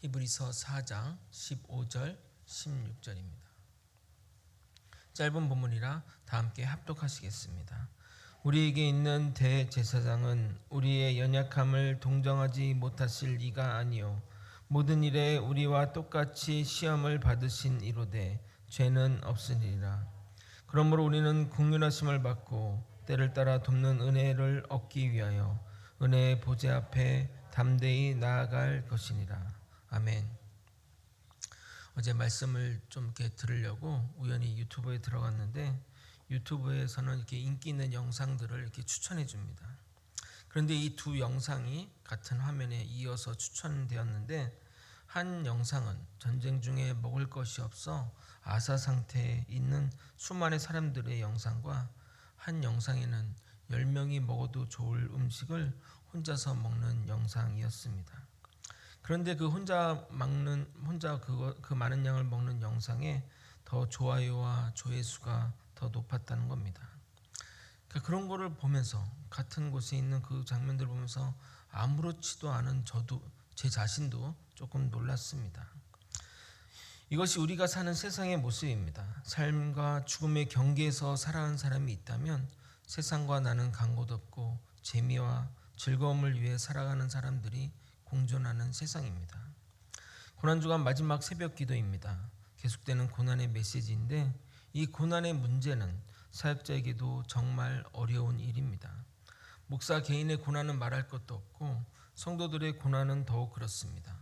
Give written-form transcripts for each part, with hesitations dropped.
히브리서 4장 15절 16절입니다. 짧은 본문이라 다 함께 합독하시겠습니다. 우리에게 있는 대제사장은 우리의 연약함을 동정하지 못하실 이가 아니요 모든 일에 우리와 똑같이 시험을 받으신 이로되 죄는 없으리라. 그러므로 우리는 긍휼하심을 받고 때를 따라 돕는 은혜를 얻기 위하여 은혜의 보좌 앞에 담대히 나아갈 것이니라. 아멘. 어제 말씀을 좀 이렇게 들으려고 우연히 유튜브에 들어갔는데 유튜브에서는 이렇게 인기 있는 영상들을 이렇게 추천해 줍니다. 그런데 이 두 영상이 같은 화면에 이어서 추천되었는데 한 영상은 전쟁 중에 먹을 것이 없어 아사 상태에 있는 수많은 사람들의 영상과 한 영상에는 10명이 먹어도 좋을 음식을 혼자서 먹는 영상이었습니다. 그런데 그 혼자 그 많은 양을 먹는 영상에 더 좋아요와 조회수가 더 높았다는 겁니다. 그러니까 그런 거를 보면서 같은 곳에 있는 그 장면들을 보면서 아무렇지도 않은 제 자신도 조금 놀랐습니다. 이것이 우리가 사는 세상의 모습입니다. 삶과 죽음의 경계에서 살아가는 사람이 있다면 세상과 나는 간 곳 없고 재미와 즐거움을 위해 살아가는 사람들이 공존하는 세상입니다. 고난주간 마지막 새벽 기도입니다. 계속되는 고난의 메시지인데 이 고난의 문제는 사역자에게도 정말 어려운 일입니다. 목사 개인의 고난은 말할 것도 없고 성도들의 고난은 더욱 그렇습니다.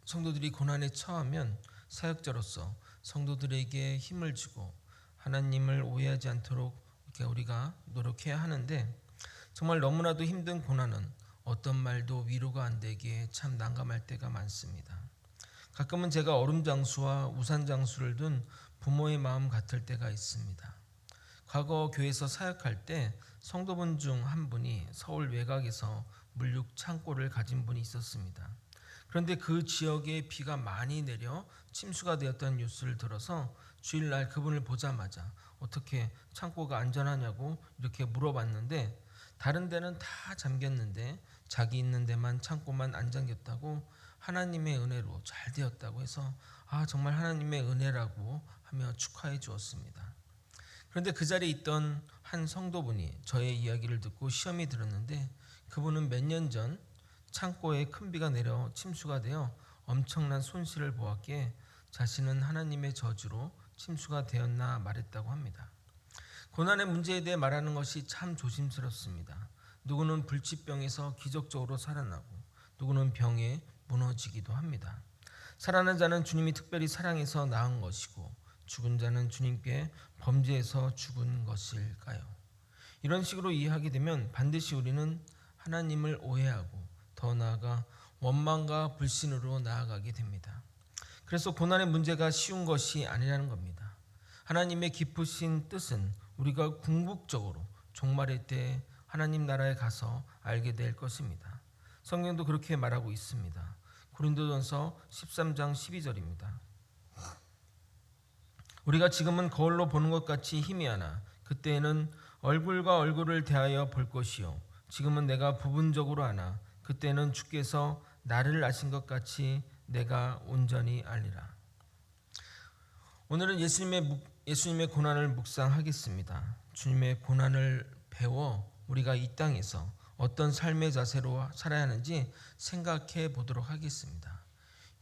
성도들이 고난에 처하면 사역자로서 성도들에게 힘을 주고 하나님을 오해하지 않도록 우리가 노력해야 하는데 정말 너무나도 힘든 고난은 어떤 말도 위로가 안 되기에 참 난감할 때가 많습니다. 가끔은 제가 얼음장수와 우산장수를 둔 부모의 마음 같을 때가 있습니다. 과거 교회에서 사역할 때 성도분 중 한 분이 서울 외곽에서 물육 창고를 가진 분이 있었습니다. 그런데 그 지역에 비가 많이 내려 침수가 되었다는 뉴스를 들어서 주일날 그분을 보자마자 어떻게 창고가 안전하냐고 이렇게 물어봤는데 다른 데는 다 잠겼는데 자기 있는 데만 창고만 안 잠겼다고 하나님의 은혜로 잘 되었다고 해서 정말 하나님의 은혜라고 하며 축하해 주었습니다. 그런데 그 자리에 있던 한 성도분이 저의 이야기를 듣고 시험이 들었는데 그분은 몇 년 전 창고에 큰 비가 내려 침수가 되어 엄청난 손실을 보았기에 자신은 하나님의 저주로 침수가 되었나 말했다고 합니다. 고난의 문제에 대해 말하는 것이 참 조심스럽습니다. 누구는 불치병에서 기적적으로 살아나고 누구는 병에 무너지기도 합니다. 살아난 자는 주님이 특별히 사랑해서 낳은 것이고 죽은 자는 주님께 범죄해서 죽은 것일까요? 이런 식으로 이해하게 되면 반드시 우리는 하나님을 오해하고 더 나아가 원망과 불신으로 나아가게 됩니다. 그래서 고난의 문제가 쉬운 것이 아니라는 겁니다. 하나님의 깊으신 뜻은 우리가 궁극적으로 종말의 때 하나님 나라에 가서 알게 될 것입니다. 성경도 그렇게 말하고 있습니다. 고린도전서 13장 12절입니다. 우리가 지금은 거울로 보는 것 같이 희미하나 그때에는 얼굴과 얼굴을 대하여 볼 것이요 지금은 내가 부분적으로 아나 그때는 주께서 나를 아신 것 같이 내가 온전히 알리라. 오늘은 예수님의 고난을 묵상하겠습니다. 주님의 고난을 배워 우리가 이 땅에서 어떤 삶의 자세로 살아야 하는지 생각해 보도록 하겠습니다.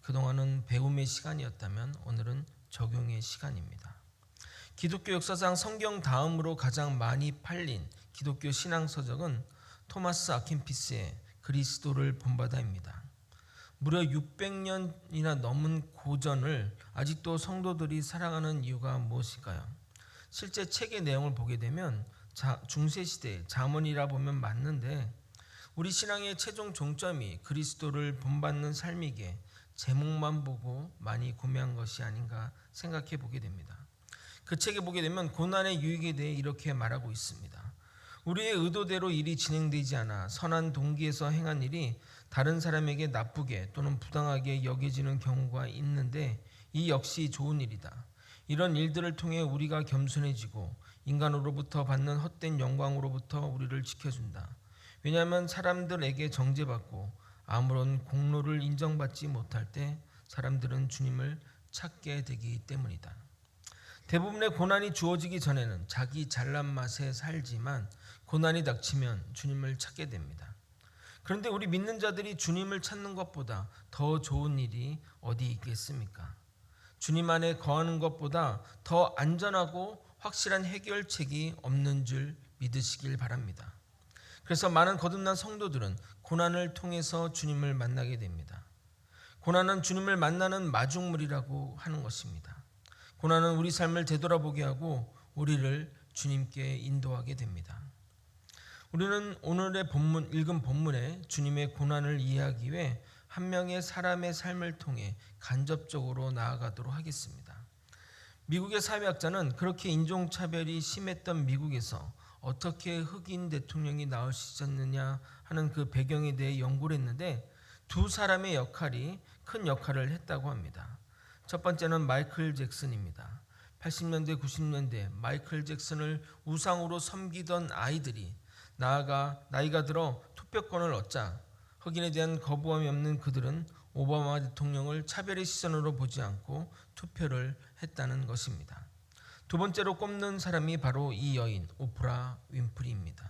그동안은 배움의 시간이었다면 오늘은 적용의 시간입니다. 기독교 역사상 성경 다음으로 가장 많이 팔린 기독교 신앙서적은 토마스 아킨피스의 그리스도를 본받아입니다. 무려 600년이나 넘은 고전을 아직도 성도들이 사랑하는 이유가 무엇일까요? 실제 책의 내용을 보게 되면 중세시대 잠언이라 보면 맞는데 우리 신앙의 최종 종점이 그리스도를 본받는 삶이기에 제목만 보고 많이 구매한 것이 아닌가 생각해 보게 됩니다. 그 책에 보게 되면 고난의 유익에 대해 이렇게 말하고 있습니다. 우리의 의도대로 일이 진행되지 않아 선한 동기에서 행한 일이 다른 사람에게 나쁘게 또는 부당하게 여겨지는 경우가 있는데 이 역시 좋은 일이다. 이런 일들을 통해 우리가 겸손해지고 인간으로부터 받는 헛된 영광으로부터 우리를 지켜준다. 왜냐하면 사람들에게 정죄받고 아무런 공로를 인정받지 못할 때 사람들은 주님을 찾게 되기 때문이다. 대부분의 고난이 주어지기 전에는 자기 잘난 맛에 살지만 고난이 닥치면 주님을 찾게 됩니다. 그런데 우리 믿는 자들이 주님을 찾는 것보다 더 좋은 일이 어디 있겠습니까? 주님 안에 거하는 것보다 더 안전하고 확실한 해결책이 없는 줄 믿으시길 바랍니다. 그래서 많은 거듭난 성도들은 고난을 통해서 주님을 만나게 됩니다. 고난은 주님을 만나는 마중물이라고 하는 것입니다. 고난은 우리 삶을 되돌아보게 하고 우리를 주님께 인도하게 됩니다. 우리는 오늘의 읽은 본문에 주님의 고난을 이해하기 위해 한 명의 사람의 삶을 통해 간접적으로 나아가도록 하겠습니다. 미국의 사회학자는 그렇게 인종차별이 심했던 미국에서 어떻게 흑인 대통령이 나올 수 있었느냐 하는 그 배경에 대해 연구를 했는데 두 사람의 역할이 큰 역할을 했다고 합니다. 첫 번째는 마이클 잭슨입니다. 80년대 90년대 마이클 잭슨을 우상으로 섬기던 아이들이 나이가 들어 투표권을 얻자 흑인에 대한 거부감이 없는 그들은 오바마 대통령을 차별의 시선으로 보지 않고 투표를 했다는 것입니다. 두 번째로 꼽는 사람이 바로 이 여인 오프라 윈프리입니다.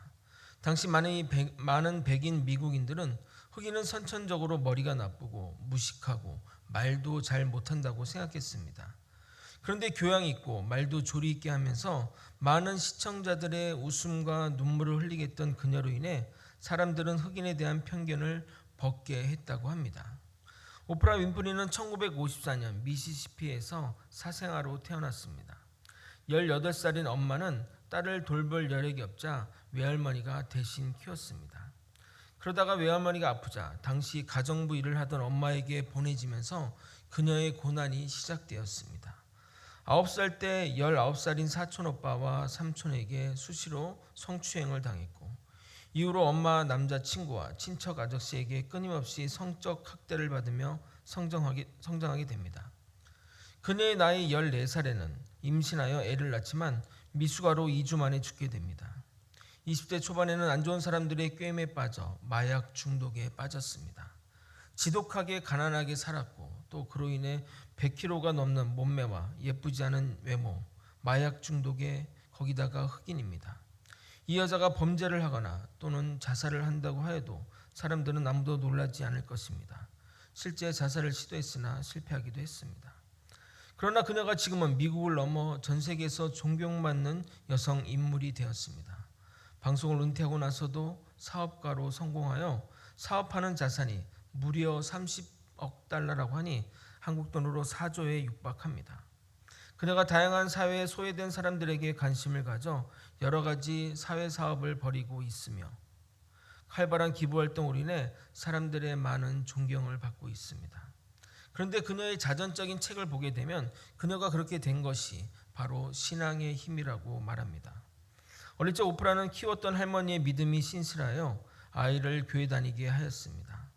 당시 많은 백인 미국인들은 흑인은 선천적으로 머리가 나쁘고 무식하고 말도 잘 못한다고 생각했습니다. 그런데 교양 있고 말도 조리 있게 하면서 많은 시청자들의 웃음과 눈물을 흘리게 했던 그녀로 인해 사람들은 흑인에 대한 편견을 벗게 했다고 합니다. 오프라 윈프리는 1954년 미시시피에서 사생아로 태어났습니다. 18살인 엄마는 딸을 돌볼 여력이 없자 외할머니가 대신 키웠습니다. 그러다가 외할머니가 아프자 당시 가정부 일을 하던 엄마에게 보내지면서 그녀의 고난이 시작되었습니다. 9살 때 19살인 사촌오빠와 삼촌에게 수시로 성추행을 당했고 이후로 엄마 남자친구와 친척 아저씨에게 끊임없이 성적 학대를 받으며 성장하게 됩니다. 그녀의 나이 14살에는 임신하여 애를 낳지만 미숙아로 2주 만에 죽게 됩니다. 20대 초반에는 안 좋은 사람들의 꾀임에 빠져 마약 중독에 빠졌습니다. 지독하게 가난하게 살았고 또 그로 인해 100kg가 넘는 몸매와 예쁘지 않은 외모, 마약 중독에 거기다가 흑인입니다. 이 여자가 범죄를 하거나 또는 자살을 한다고 하여도 사람들은 아무도 놀라지 않을 것입니다. 실제 자살을 시도했으나 실패하기도 했습니다. 그러나 그녀가 지금은 미국을 넘어 전 세계에서 존경받는 여성 인물이 되었습니다. 방송을 은퇴하고 나서도 사업가로 성공하여 사업하는 자산이 무려 30억 달러라고 하니 한국 돈으로 4조에 육박합니다. 그녀가 다양한 사회에 소외된 사람들에게 관심을 가져 여러 가지 사회 사업을 벌이고 있으며 활발한 기부활동으로 인해 사람들의 많은 존경을 받고 있습니다. 그런데 그녀의 자전적인 책을 보게 되면 그녀가 그렇게 된 것이 바로 신앙의 힘이라고 말합니다. 어릴 적 오프라는 키웠던 할머니의 믿음이 신실하여 아이를 교회 다니게 하였습니다.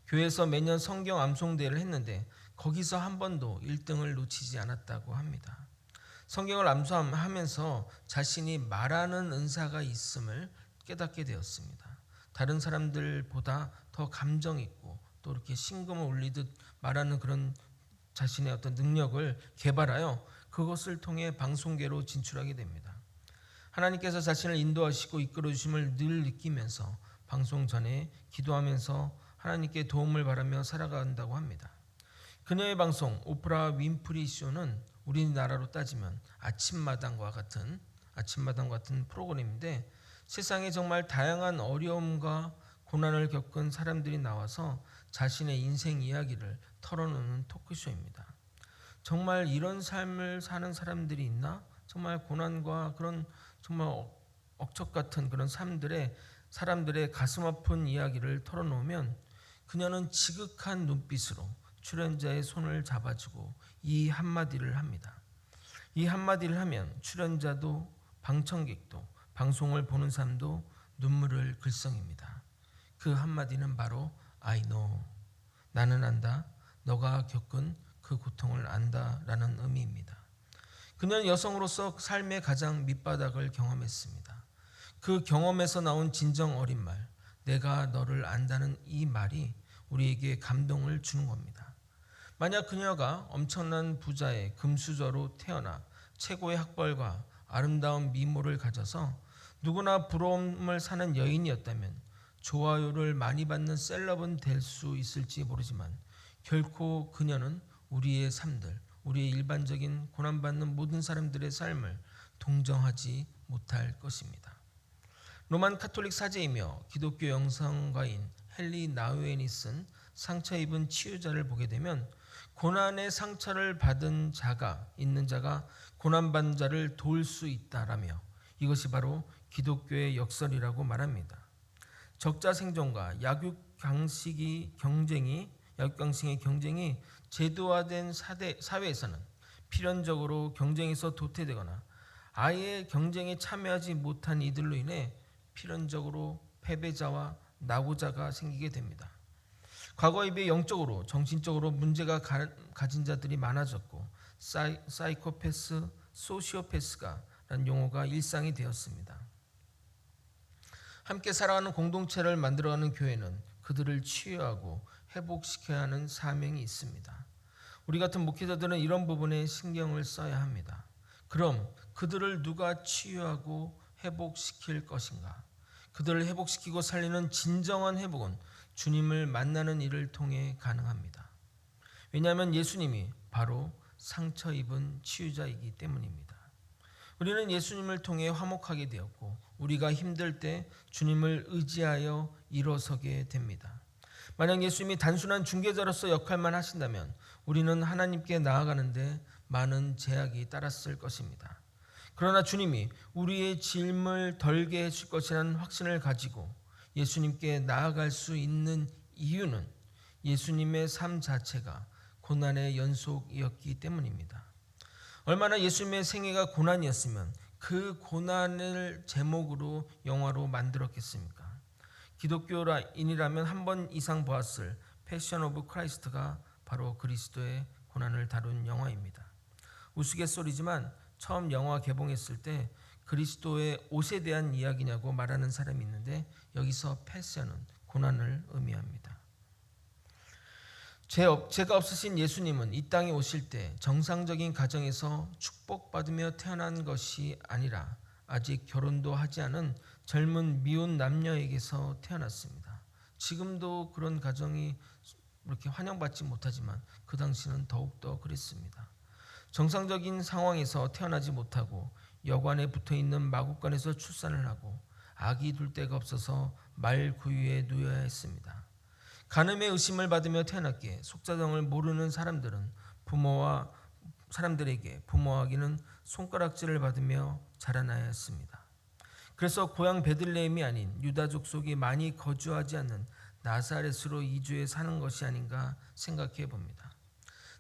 교회에서 매년 성경 암송대회를 했는데 거기서 한 번도 1등을 놓치지 않았다고 합니다. 성경을 암송하면서 자신이 말하는 은사가 있음을 깨닫게 되었습니다. 다른 사람들보다 더 감정 있고 또 이렇게 심금을 울리듯 말하는 그런 자신의 어떤 능력을 개발하여 그것을 통해 방송계로 진출하게 됩니다. 하나님께서 자신을 인도하시고 이끌어 주심을 늘 느끼면서 방송 전에 기도하면서 하나님께 도움을 바라며 살아간다고 합니다. 그녀의 방송 오프라 윈프리 쇼는 우리나라로 따지면 아침마당과 같은 프로그램인데 세상에 정말 다양한 어려움과 고난을 겪은 사람들이 나와서 자신의 인생 이야기를 털어놓는 토크쇼입니다. 정말 이런 삶을 사는 사람들이 있나? 정말 고난과 그런 정말 억척 같은 그런 사람들의 가슴 아픈 이야기를 털어놓으면 그녀는 지극한 눈빛으로 출연자의 손을 잡아주고 이 한마디를 합니다. 이 한마디를 하면 출연자도 방청객도 방송을 보는 사람도 눈물을 글썽입니다. 그 한마디는 바로 I know. 나는 안다. 너가 겪은 그 고통을 안다라는 의미입니다. 그녀는 여성으로서 삶의 가장 밑바닥을 경험했습니다. 그 경험에서 나온 진정 어린 말, 내가 너를 안다는 이 말이 우리에게 감동을 주는 겁니다. 만약 그녀가 엄청난 부자의 금수저로 태어나 최고의 학벌과 아름다운 미모를 가져서 누구나 부러움을 사는 여인이었다면 좋아요를 많이 받는 셀럽은 될 수 있을지 모르지만 결코 그녀는 우리의 삶들, 우리의 일반적인 고난받는 모든 사람들의 삶을 동정하지 못할 것입니다. 로만 카톨릭 사제이며 기독교 영성가인 헨리 나우엔이 쓴 상처 입은 치유자를 보게 되면 고난의 상처를 받은 자가 있는 자가 고난받는 자를 도울 수 있다라며 이것이 바로 기독교의 역설이라고 말합니다. 적자 생존과 약육강식의 경쟁이 제도화된 사회에서는 필연적으로 경쟁에서 도태되거나 아예 경쟁에 참여하지 못한 이들로 인해 필연적으로 패배자와 낙오자가 생기게 됩니다. 과거에 비해 영적으로 정신적으로 문제가 가진 자들이 많아졌고 사이코패스, 소시오패스가라는 용어가 일상이 되었습니다. 함께 살아가는 공동체를 만들어가는 교회는 그들을 치유하고 회복시켜야 하는 사명이 있습니다. 우리 같은 목회자들은 이런 부분에 신경을 써야 합니다. 그럼 그들을 누가 치유하고 회복시킬 것인가? 그들을 회복시키고 살리는 진정한 회복은 주님을 만나는 일을 통해 가능합니다. 왜냐하면 예수님이 바로 상처 입은 치유자이기 때문입니다. 우리는 예수님을 통해 화목하게 되었고 우리가 힘들 때 주님을 의지하여 일어서게 됩니다. 만약 예수님이 단순한 중개자로서 역할만 하신다면 우리는 하나님께 나아가는데 많은 제약이 따랐을 것입니다. 그러나 주님이 우리의 짐을 덜게 해줄 것이라는 확신을 가지고 예수님께 나아갈 수 있는 이유는 예수님의 삶 자체가 고난의 연속이었기 때문입니다. 얼마나 예수님의 생애가 고난이었으면 그 고난을 제목으로 영화로 만들었겠습니까? 기독교인이라면 한 번 이상 보았을 패션 오브 크라이스트가 바로 그리스도의 고난을 다룬 영화입니다. 우스갯소리지만 처음 영화 개봉했을 때 그리스도의 옷에 대한 이야기냐고 말하는 사람이 있는데 여기서 패션은 고난을 의미합니다. 죄가 없으신 예수님은 이 땅에 오실 때 정상적인 가정에서 축복받으며 태어난 것이 아니라 아직 결혼도 하지 않은 젊은 미혼 남녀에게서 태어났습니다. 지금도 그런 가정이 그렇게 환영받지 못하지만 그 당시는 더욱더 그랬습니다. 정상적인 상황에서 태어나지 못하고 여관에 붙어있는 마구간에서 출산을 하고 아기 둘 데가 없어서 말구유에 누워야 했습니다. 간음의 의심을 받으며 태어났기에 속사정을 모르는 사람들에게 부모에게는 손가락질을 받으며 자라나야 했습니다. 그래서 고향 베들레헴이 아닌 유다 족속이 많이 거주하지 않는 나사렛으로 이주해 사는 것이 아닌가 생각해 봅니다.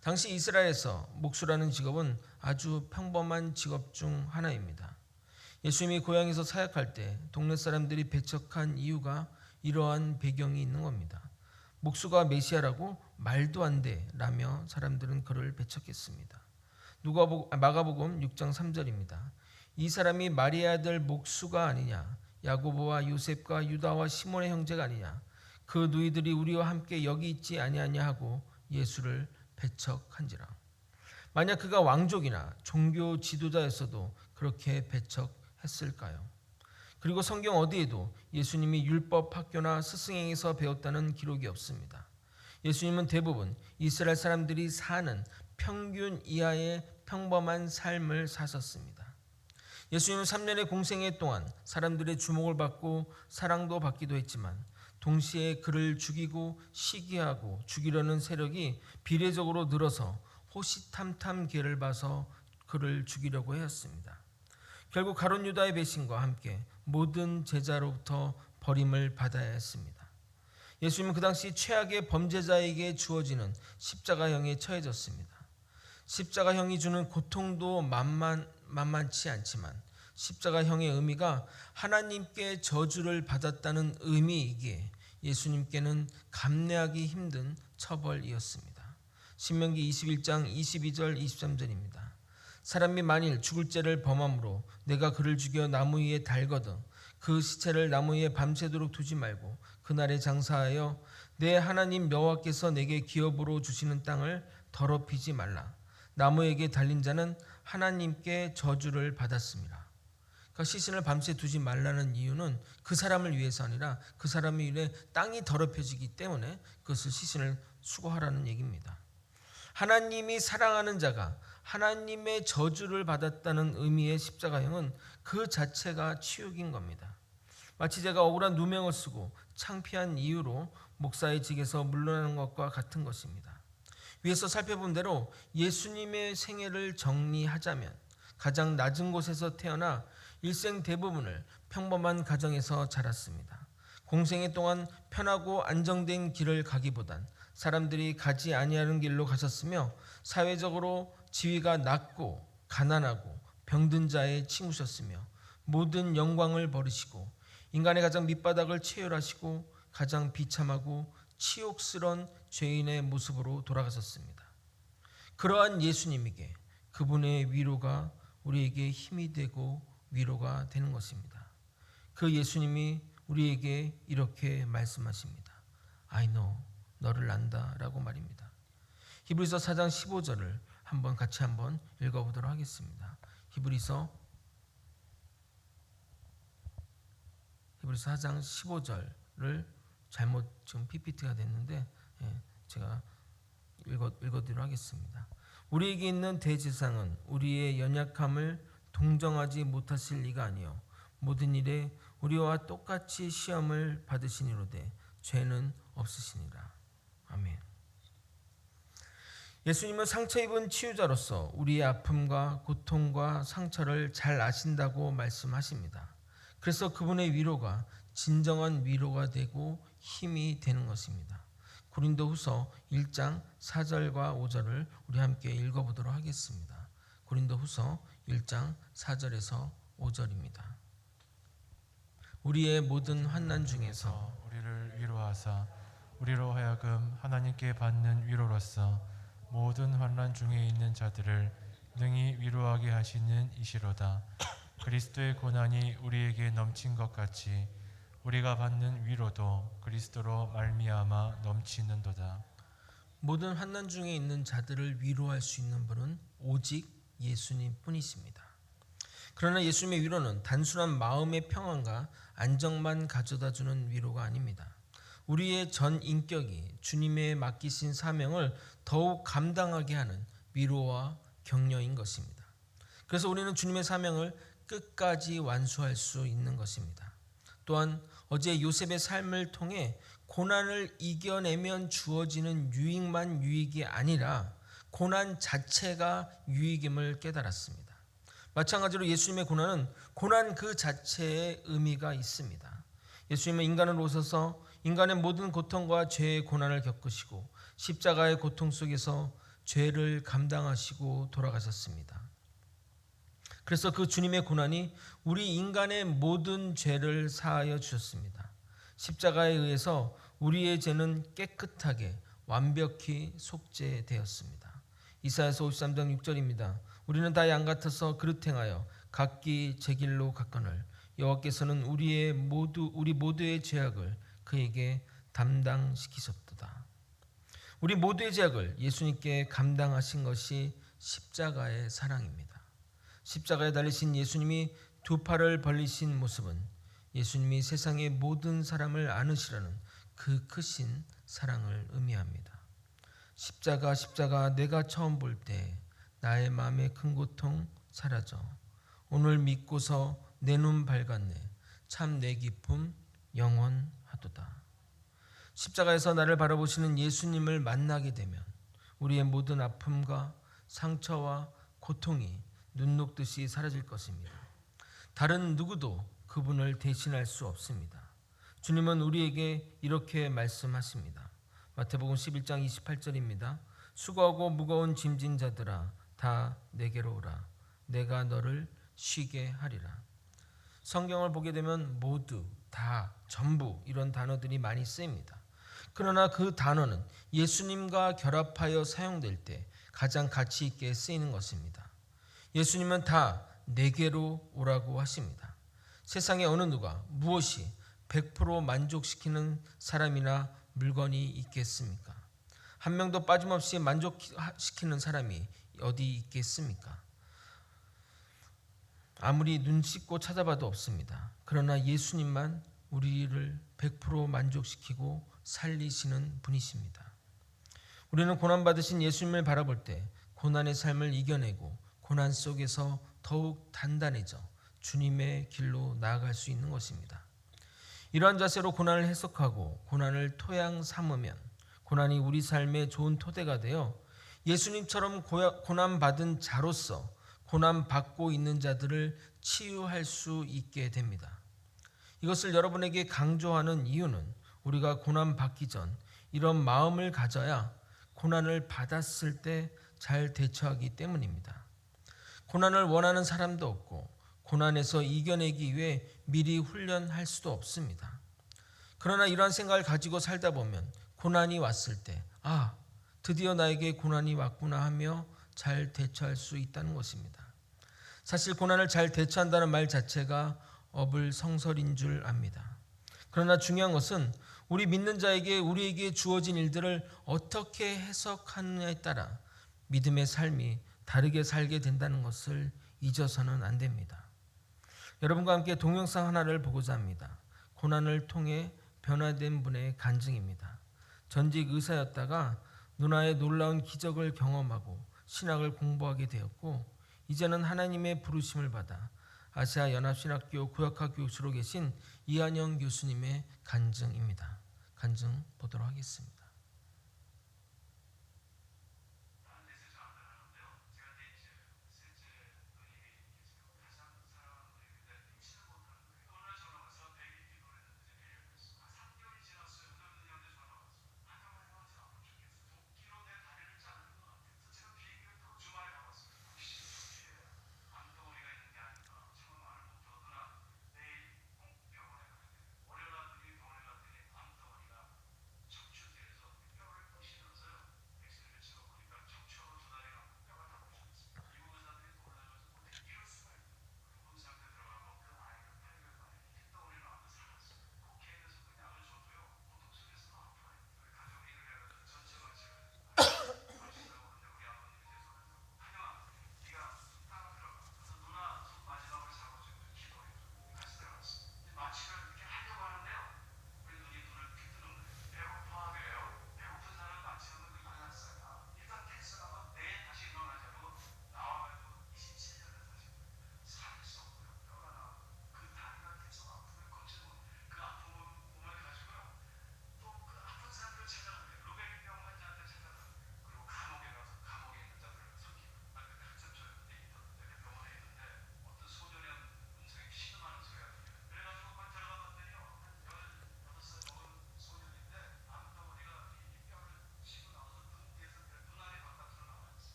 당시 이스라엘에서 목수라는 직업은 아주 평범한 직업 중 하나입니다. 예수님이 고향에서 사역할 때 동네 사람들이 배척한 이유가 이러한 배경이 있는 겁니다. 목수가 메시아라고 말도 안 돼 라며 사람들은 그를 배척했습니다. 마가복음 6장 3절입니다. 이 사람이 마리아의 아들 목수가 아니냐? 야고보와 요셉과 유다와 시몬의 형제가 아니냐? 그 누이들이 우리와 함께 여기 있지 아니하냐 하고 예수를 배척한지라. 만약 그가 왕족이나 종교 지도자였어도 그렇게 배척했을까요? 그리고 성경 어디에도 예수님이 율법 학교나 스승행에서 배웠다는 기록이 없습니다. 예수님은 대부분 이스라엘 사람들이 사는 평균 이하의 평범한 삶을 사셨습니다. 예수님은 3년의 공생애 동안 사람들의 주목을 받고 사랑도 받기도 했지만 동시에 그를 죽이고 시기하고 죽이려는 세력이 비례적으로 늘어서 호시탐탐 개를 봐서 그를 죽이려고 했습니다. 결국 가룟 유다의 배신과 함께 모든 제자로부터 버림을 받아야 했습니다. 예수님은 그 당시 최악의 범죄자에게 주어지는 십자가형에 처해졌습니다. 십자가형이 주는 고통도 만만치 않지만 십자가형의 의미가 하나님께 저주를 받았다는 의미이기에 예수님께는 감내하기 힘든 처벌이었습니다. 신명기 21장 22절 23절입니다. 사람이 만일 죽을 죄를 범함으로 내가 그를 죽여 나무 위에 달거든 그 시체를 나무 위에 밤새도록 두지 말고 그날에 장사하여 내 하나님 여호와께서 내게 기업으로 주시는 땅을 더럽히지 말라. 나무에게 달린 자는 하나님께 저주를 받았습니다. 그러니까 시신을 밤새 두지 말라는 이유는 그 사람을 위해서 아니라 그 사람이 위해 땅이 더럽혀지기 때문에 그것을 시신을 수거하라는 얘기입니다. 하나님이 사랑하는 자가 하나님의 저주를 받았다는 의미의 십자가형은 그 자체가 치욕인 겁니다. 마치 제가 억울한 누명을 쓰고 창피한 이유로 목사의 직에서 물러나는 것과 같은 것입니다. 위에서 살펴본 대로 예수님의 생애를 정리하자면 가장 낮은 곳에서 태어나 일생 대부분을 평범한 가정에서 자랐습니다. 공생애 동안 편하고 안정된 길을 가기보단 사람들이 가지 아니하는 길로 가셨으며 사회적으로 지위가 낮고 가난하고 병든 자의 친구셨으며 모든 영광을 버리시고 인간의 가장 밑바닥을 체열하시고 가장 비참하고 치욕스러운 죄인의 모습으로 돌아가셨습니다. 그러한 예수님에게 그분의 위로가 우리에게 힘이 되고 위로가 되는 것입니다. 그 예수님이 우리에게 이렇게 말씀하십니다. I know, 너를 안다 라고 말입니다. 히브리서 4장 15절을 같이 한번 읽어보도록 하겠습니다. 히브리서 4장 15절을 잘못 지금 PPT가 됐는데 제가 읽어드리도록 하겠습니다. 우리에게 있는 대제사장은 우리의 연약함을 동정하지 못하실 리가 아니요 모든 일에 우리와 똑같이 시험을 받으시니로되 죄는 없으시니라. 아멘. 예수님은 상처 입은 치유자로서 우리의 아픔과 고통과 상처를 잘 아신다고 말씀하십니다. 그래서 그분의 위로가 진정한 위로가 되고 힘이 되는 것입니다. 고린도후서 1장 4절과 5절을 우리 함께 읽어보도록 하겠습니다. 고린도후서 1장 4절에서 5절입니다. 우리의 모든 환난 중에서 우리를 위로하사 우리로 하여금 하나님께 받는 위로로서 모든 환난 중에 있는 자들을 능히 위로하게 하시는 이시로다. 그리스도의 고난이 우리에게 넘친 것 같이 우리가 받는 위로도 그리스도로 말미암아 넘치는도다. 모든 환난 중에 있는 자들을 위로할 수 있는 분은 오직 예수님 뿐이십니다. 그러나 예수님의 위로는 단순한 마음의 평안과 안정만 가져다 주는 위로가 아닙니다. 우리의 전 인격이 주님의 맡기신 사명을 더욱 감당하게 하는 위로와 격려인 것입니다. 그래서 우리는 주님의 사명을 끝까지 완수할 수 있는 것입니다. 또한 어제 요셉의 삶을 통해 고난을 이겨내면 주어지는 유익만 유익이 아니라 고난 자체가 유익임을 깨달았습니다. 마찬가지로 예수님의 고난은 고난 그 자체에 의미가 있습니다. 예수님은 인간으로 오셔서 인간의 모든 고통과 죄의 고난을 겪으시고 십자가의 고통 속에서 죄를 감당하시고 돌아가셨습니다. 그래서 그 주님의 고난이 우리 인간의 모든 죄를 사하여 주셨습니다. 십자가에 의해서 우리의 죄는 깨끗하게 완벽히 속죄되었습니다. 이사야서 53장 6절입니다. 우리는 다 양 같아서 그릇 행하여 각기 제 길로 갔거늘 여호와께서는 우리 모두의 죄악을 그에게 담당시키셨도다. 우리 모두의 죄악을 예수님께 감당하신 것이 십자가의 사랑입니다. 십자가에 달리신 예수님이 두 팔을 벌리신 모습은 예수님이 세상의 모든 사람을 안으시라는 그 크신 사랑을 의미합니다. 십자가 내가 처음 볼 때 나의 마음의 큰 고통 사라져 오늘 믿고서 내 눈 밝았네 참 내 기쁨 영원하도다. 십자가에서 나를 바라보시는 예수님을 만나게 되면 우리의 모든 아픔과 상처와 고통이 눈 녹듯이 사라질 것입니다. 다른 누구도 그분을 대신할 수 없습니다. 주님은 우리에게 이렇게 말씀하십니다. 마태복음 11장 28절입니다. 수고하고 무거운 짐진 자들아 다 내게로 오라. 내가 너를 쉬게 하리라. 성경을 보게 되면 모두, 다, 전부 이런 단어들이 많이 쓰입니다. 그러나 그 단어는 예수님과 결합하여 사용될 때 가장 가치 있게 쓰이는 것입니다. 예수님은 다 내게로 오라고 하십니다. 세상의 어느 누가 무엇이 100% 만족시키는 사람이나 물건이 있겠습니까? 한 명도 빠짐없이 만족시키는 사람이 어디 있겠습니까? 아무리 눈 씻고 찾아봐도 없습니다. 그러나 예수님만 우리를 100% 만족시키고 살리시는 분이십니다. 우리는 고난받으신 예수님을 바라볼 때 고난의 삶을 이겨내고 고난 속에서 더욱 단단해져 주님의 길로 나아갈 수 있는 것입니다. 이러한 자세로 고난을 해석하고 고난을 토양 삼으면 고난이 우리 삶의 좋은 토대가 되어 예수님처럼 고난받은 자로서 고난받고 있는 자들을 치유할 수 있게 됩니다. 이것을 여러분에게 강조하는 이유는 우리가 고난받기 전 이런 마음을 가져야 고난을 받았을 때 잘 대처하기 때문입니다. 고난을 원하는 사람도 없고 고난에서 이겨내기 위해 미리 훈련할 수도 없습니다. 그러나 이러한 생각을 가지고 살다 보면 고난이 왔을 때 드디어 나에게 고난이 왔구나 하며 잘 대처할 수 있다는 것입니다. 사실 고난을 잘 대처한다는 말 자체가 어불성설인 줄 압니다. 그러나 중요한 것은 우리 믿는 자에게 우리에게 주어진 일들을 어떻게 해석하느냐에 따라 믿음의 삶이 다르게 살게 된다는 것을 잊어서는 안 됩니다. 여러분과 함께 동영상 하나를 보고자 합니다. 고난을 통해 변화된 분의 간증입니다. 전직 의사였다가 누나의 놀라운 기적을 경험하고 신학을 공부하게 되었고 이제는 하나님의 부르심을 받아 아시아 연합신학교 구역학 교수로 계신 이한영 교수님의 간증입니다. 간증 보도록 하겠습니다.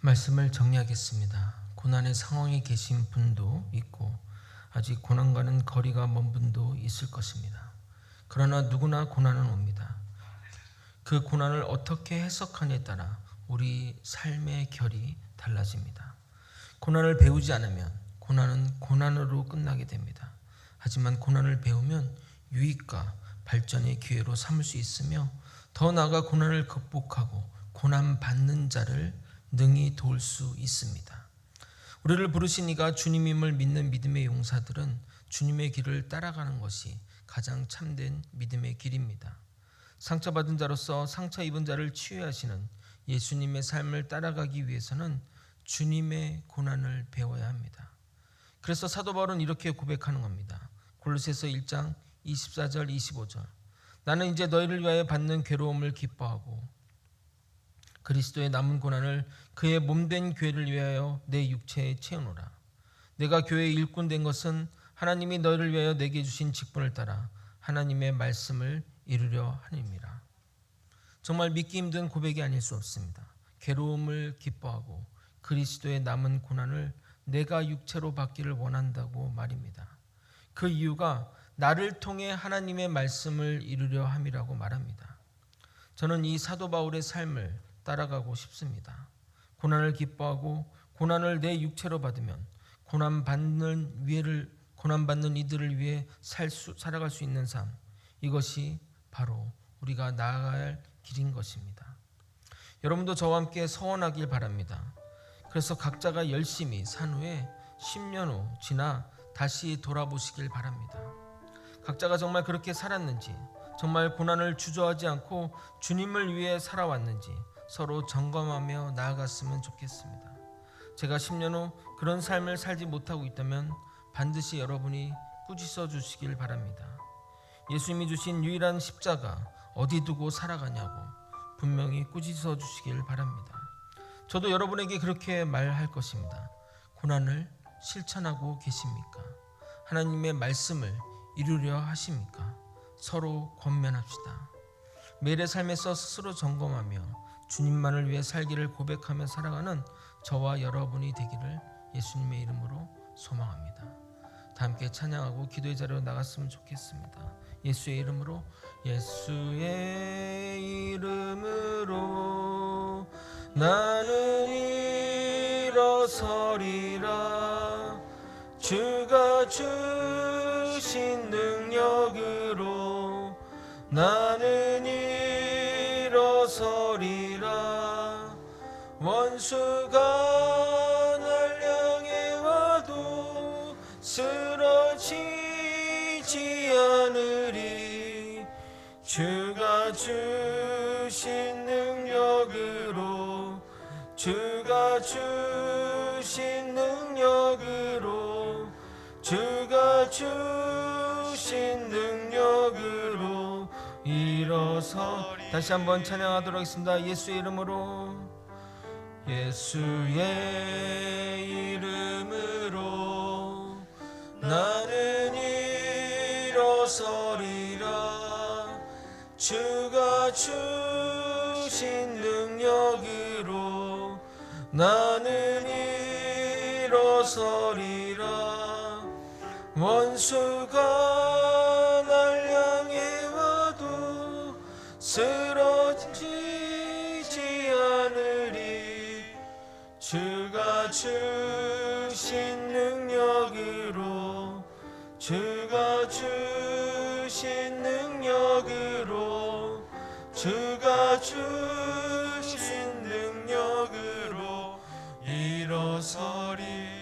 말씀을 정리하겠습니다. 고난의 상황에 계신 분도 있고 아직 고난과는 거리가 먼 분도 있을 것입니다. 그러나 누구나 고난은 옵니다. 그 고난을 어떻게 해석하느냐에 따라 우리 삶의 결이 달라집니다. 고난을 배우지 않으면 고난은 고난으로 끝나게 됩니다. 하지만 고난을 배우면 유익과 발전의 기회로 삼을 수 있으며 더 나아가 고난을 극복하고 고난 받는 자를 능히 도울 수 있습니다. 우리를 부르신 이가 주님임을 믿는 믿음의 용사들은 주님의 길을 따라가는 것이 가장 참된 믿음의 길입니다. 상처받은 자로서 상처 입은 자를 치유하시는 예수님의 삶을 따라가기 위해서는 주님의 고난을 배워야 합니다. 그래서 사도 바울은 이렇게 고백하는 겁니다. 골로새서 1장 24절 25절 나는 이제 너희를 위하여 받는 괴로움을 기뻐하고 그리스도의 남은 고난을 그의 몸된 교회를 위하여 내 육체에 채우노라. 내가 교회의 일꾼 된 것은 하나님이 너희를 위하여 내게 주신 직분을 따라 하나님의 말씀을 이루려 함이니라. 정말 믿기 힘든 고백이 아닐 수 없습니다. 괴로움을 기뻐하고 그리스도의 남은 고난을 내가 육체로 받기를 원한다고 말입니다. 그 이유가 나를 통해 하나님의 말씀을 이루려 함이라고 말합니다. 저는 이 사도 바울의 삶을 따라가고 싶습니다. 고난을 기뻐하고 고난을 내 육체로 받으면 고난받는 이들을 위해 살아갈 수 있는 삶, 이것이 바로 우리가 나아가야 할 길인 것입니다. 여러분도 저와 함께 서원하길 바랍니다. 그래서 각자가 열심히 산 후에 10년 후 지나 다시 돌아보시길 바랍니다. 각자가 정말 그렇게 살았는지, 정말 고난을 주저하지 않고 주님을 위해 살아왔는지 서로 점검하며 나아갔으면 좋겠습니다. 제가 10년 후 그런 삶을 살지 못하고 있다면 반드시 여러분이 꾸짖어 주시길 바랍니다. 예수님이 주신 유일한 십자가 어디 두고 살아가냐고 분명히 꾸짖어 주시길 바랍니다. 저도 여러분에게 그렇게 말할 것입니다. 고난을 실천하고 계십니까? 하나님의 말씀을 이루려 하십니까? 서로 권면합시다. 매일의 삶에서 스스로 점검하며 주님만을 위해 살기를 고백하며 살아가는 저와 여러분이 되기를 예수님의 이름으로 소망합니다. 다 함께 찬양하고 기도의 자리로 나갔으면 좋겠습니다. 예수의 이름으로, 예수의 이름으로 나는 일어서리라. 주가 주신 능력으로 나는 일어서리라. 원수가 날 향해 와도 쓰러지지 않으리. 주가 주신 능력으로, 주가 주신 능력으로, 주가 주신 능력으로 일어서. 다시 한번 찬양하도록 하겠습니다. 예수의 이름으로, 예수의 이름으로 나는 일어서리라. 주가 주신 능력으로 나는 일어서리라. 원수가 날 향해 와도 쓰러지지 않으리. 주가 주신 능력으로, 주가 주신 능력으로, 주가 주신 능력으로 일어서리.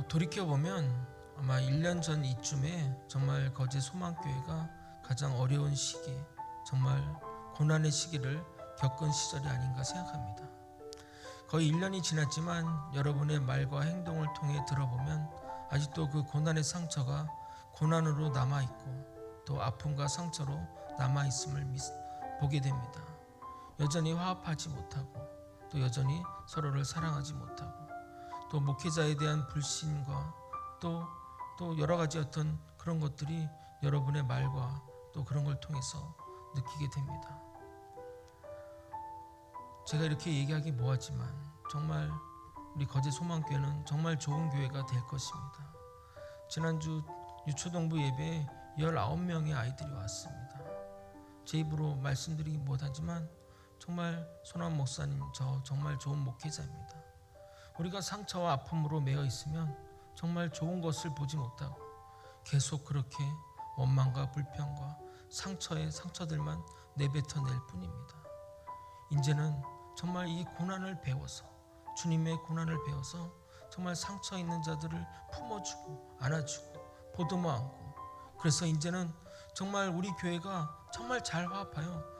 돌이켜보면 아마 1년 전 이쯤에 정말 거제 소망교회가 가장 어려운 시기, 정말 고난의 시기를 겪은 시절이 아닌가 생각합니다. 거의 1년이 지났지만 여러분의 말과 행동을 통해 들어보면 아직도 그 고난의 상처가 고난으로 남아있고 또 아픔과 상처로 남아있음을 보게 됩니다. 여전히 화합하지 못하고 또 여전히 서로를 사랑하지 못하고 또 목회자에 대한 불신과 또 여러 가지 어떤 그런 것들이 여러분의 말과 또 그런 걸 통해서 느끼게 됩니다. 제가 이렇게 얘기하기 뭐하지만 정말 우리 거제 소망교회는 정말 좋은 교회가 될 것입니다. 지난주 유초동부 예배에 19명의 아이들이 왔습니다. 제 입으로 말씀드리기 못하지만 정말 손한 목사님, 저 정말 좋은 목회자입니다. 우리가 상처와 아픔으로 매여 있으면 정말 좋은 것을 보지 못하고 계속 그렇게 원망과 불평과 상처들만 내뱉어낼 뿐입니다. 이제는 정말 이 고난을 배워서, 주님의 고난을 배워서 정말 상처 있는 자들을 품어주고 안아주고 보듬어 안고, 그래서 이제는 정말 우리 교회가 정말 잘 화합하여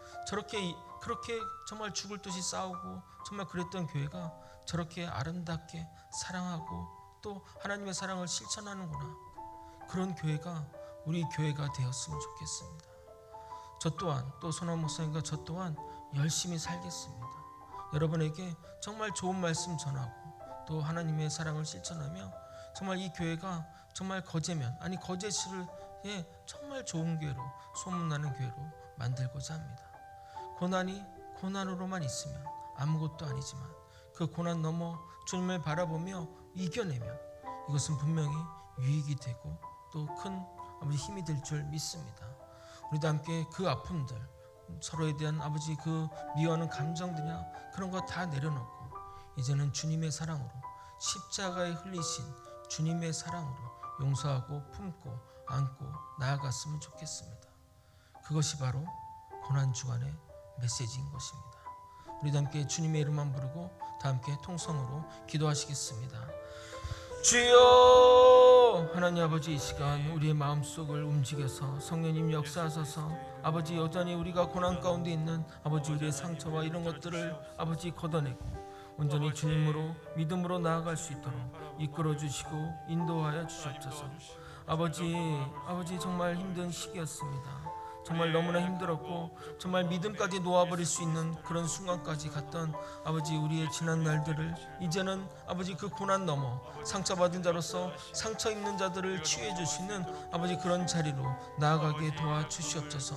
그렇게 정말 죽을 듯이 싸우고 정말 그랬던 교회가 저렇게 아름답게 사랑하고 또 하나님의 사랑을 실천하는구나, 그런 교회가 우리 교회가 되었으면 좋겠습니다. 저 또한 또 손한 목사님과 저 또한 열심히 살겠습니다. 여러분에게 정말 좋은 말씀 전하고 또 하나님의 사랑을 실천하며 정말 이 교회가 정말 거제시를 정말 좋은 교회로, 소문나는 교회로 만들고자 합니다. 고난이 고난으로만 있으면 아무것도 아니지만 그 고난 넘어 주님을 바라보며 이겨내면 이것은 분명히 유익이 되고 또 큰 힘이 될 줄 믿습니다. 우리도 함께 그 아픔들, 서로에 대한 그 미워하는 감정들이나 그런 거 다 내려놓고 이제는 주님의 사랑으로, 십자가에 흘리신 주님의 사랑으로 용서하고 품고 안고 나아갔으면 좋겠습니다. 그것이 바로 고난주간의 메시지인 것입니다. 우리도 함께 주님의 이름만 부르고 다 함께 통성으로 기도하시겠습니다. 주여, 하나님 아버지, 이 시간 우리의 마음속을 움직여서 성령님 역사하소서. 아버지, 여전히 우리가 고난 가운데 있는 우리의 상처와 이런 것들을 걷어내고 온전히 주님으로 믿음으로 나아갈 수 있도록 이끌어 주시고 인도하여 주시옵소서. 아버지 정말 힘든 시기였습니다. 정말 너무나 힘들었고 정말 믿음까지 놓아버릴 수 있는 그런 순간까지 갔던 우리의 지난 날들을 이제는 그 고난 넘어 상처받은 자로서 상처 입는 자들을 치유해 줄 수 있는 그런 자리로 나아가게 도와주시옵소서.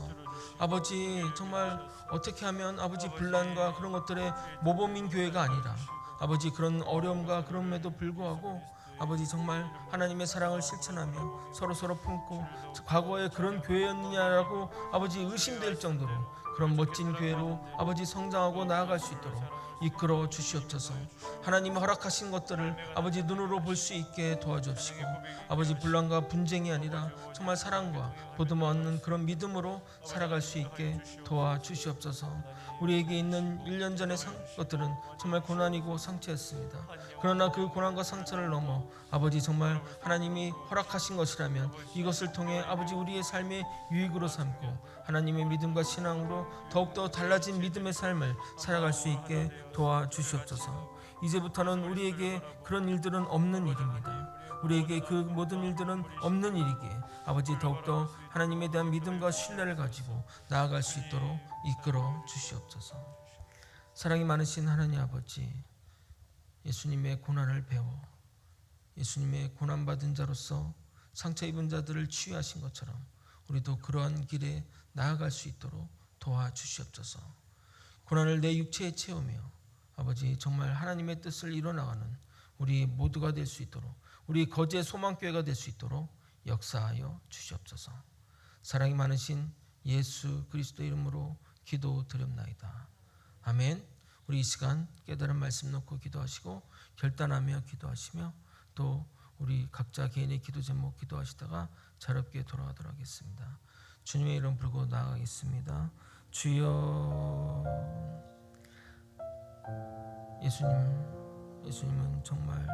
정말 어떻게 하면 분란과 그런 것들의 모범인 교회가 아니라 그런 어려움과 그럼에도 불구하고 정말 하나님의 사랑을 실천하며 서로 품고 과거에 그런 교회였느냐라고 의심될 정도로 그런 멋진 교회로 성장하고 나아갈 수 있도록 이끌어 주시옵소서. 하나님이 허락하신 것들을 눈으로 볼 수 있게 도와주시고 분란과 분쟁이 아니라 정말 사랑과 보듬어 안는 그런 믿음으로 살아갈 수 있게 도와주시옵소서. 우리에게 있는 1년 전의 것들은 정말 고난이고 상처였습니다. 그러나 그 고난과 상처를 넘어 정말 하나님이 허락하신 것이라면 이것을 통해 우리의 삶의 유익으로 삼고 하나님의 믿음과 신앙으로 더욱더 달라진 믿음의 삶을 살아갈 수 있게 도와주시옵소서. 이제부터는 우리에게 그런 일들은 없는 일입니다. 우리에게 그 모든 일들은 없는 일이기에 더욱더 하나님에 대한 믿음과 신뢰를 가지고 나아갈 수 있도록 이끌어 주시옵소서. 사랑이 많으신 하나님 아버지, 예수님의 고난을 배워 예수님의 고난받은 자로서 상처 입은 자들을 치유하신 것처럼 우리도 그러한 길에 나아갈 수 있도록 도와주시옵소서. 고난을 내 육체에 채우며 정말 하나님의 뜻을 이뤄나가는 우리 모두가 될 수 있도록, 우리 거제 소망교회가 될 수 있도록 역사하여 주시옵소서. 사랑이 많으신 예수 그리스도 이름으로 기도드렸나이다. 아멘. 우리 이 시간 깨달은 말씀 놓고 기도하시고 결단하며 기도하시며 또 우리 각자 개인의 기도 제목 기도하시다가 자유롭게 돌아가도록 하겠습니다. 주님의 이름 부르고 나아가겠습니다. 주여. 예수님은 정말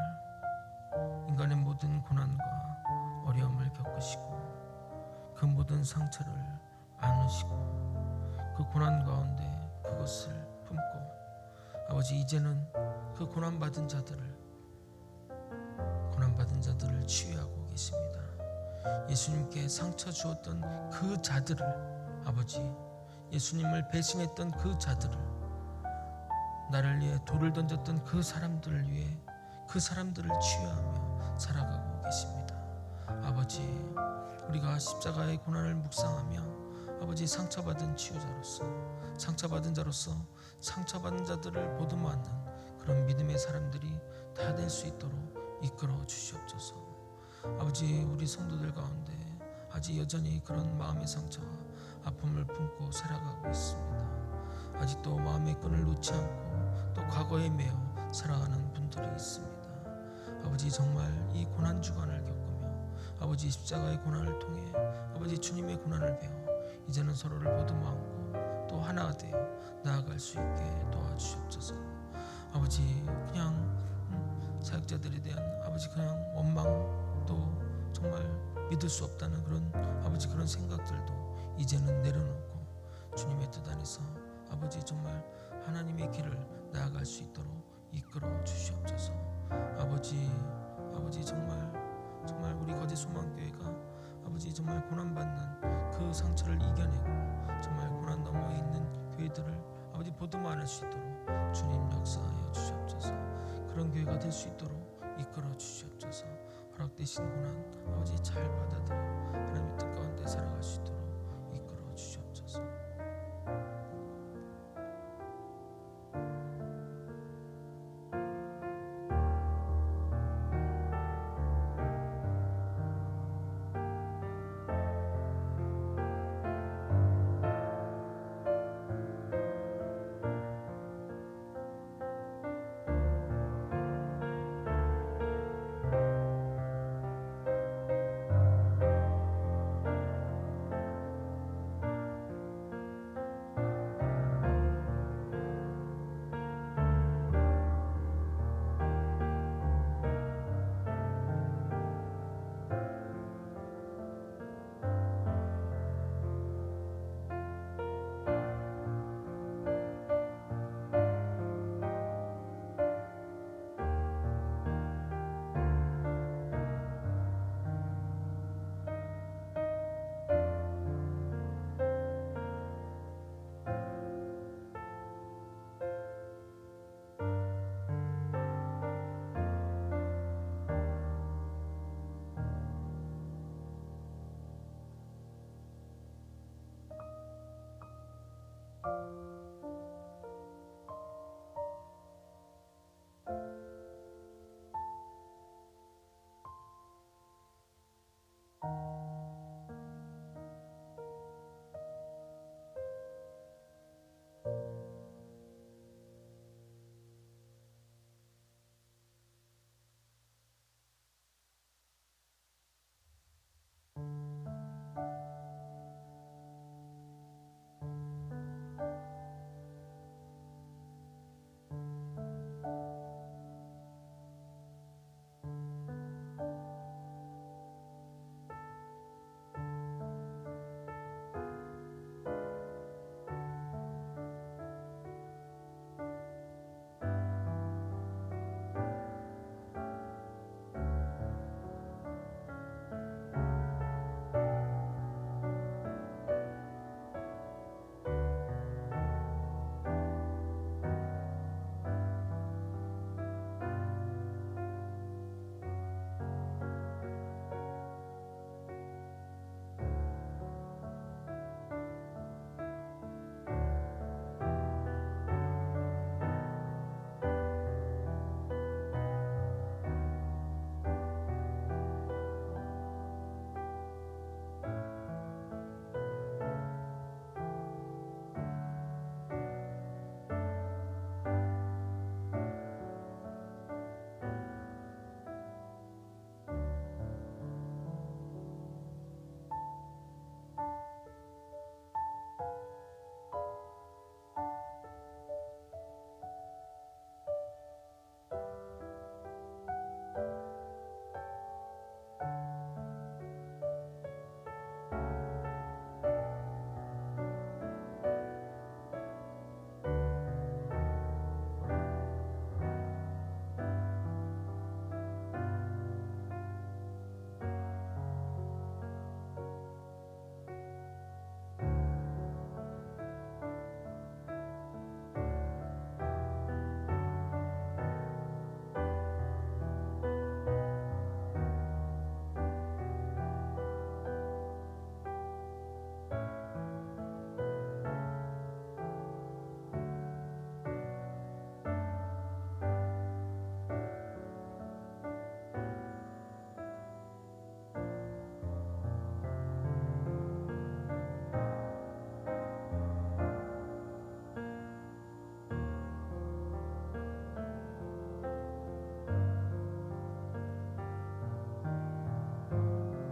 인간의 모든 고난과 어려움을 겪으시고 그 모든 상처를 안으시고 그 고난 가운데 그것을 품고 이제는 그 고난받은 자들을 치유하고 계십니다. 예수님께 상처 주었던 그 자들을 예수님을 배신했던 그 자들을, 나를 위해 돌을 던졌던 그 사람들을 위해 그 사람들을 치유하며 살아가고 계십니다. 우리가 십자가의 고난을 묵상하며 상처받은 치유자로서, 상처받은 자들을 보듬어 안는 그런 믿음의 사람들이 다 될 수 있도록 이끌어 주시옵소서. 아버지, 우리 성도들 가운데 아직 여전히 그런 마음의 상처와 아픔을 품고 살아가고 있습니다. 아직도 마음의 끈을 놓지 않고 또 과거에 매여 살아가는 분들이 있습니다. 아버지, 정말 이 고난 주간을 겪으며 아버지 십자가의 고난을 통해 아버지 주님의 고난을 배워 이제는 서로를 보듬어 안고 또 하나가 되어 나아갈 수 있게 도와주시옵소서. 아버지, 그냥 사역자들에 대한 아버지 그냥 원망, 또 정말 믿을 수 없다는 그런 아버지 그런 생각들도 이제는 내려놓고 주님의 뜻 안에서 아버지 정말 하나님의 길을 나아갈 수 있도록 이끌어 주시옵소서. 아버지 정말 우리 거제 소망교회가 아버지 정말 고난받는 그 상처를 이겨내고 정말 고난 너머에 있는 교회들을 아버지 보듬어 안을 수 있도록 주님 역사하여 주시옵소서. 그런 교회가 될 수 있도록 이끌어 주시옵소서. 허락되신 고난 아버지 잘 받아들여 하나님의 뜻 가운데 살아갈 수 있도록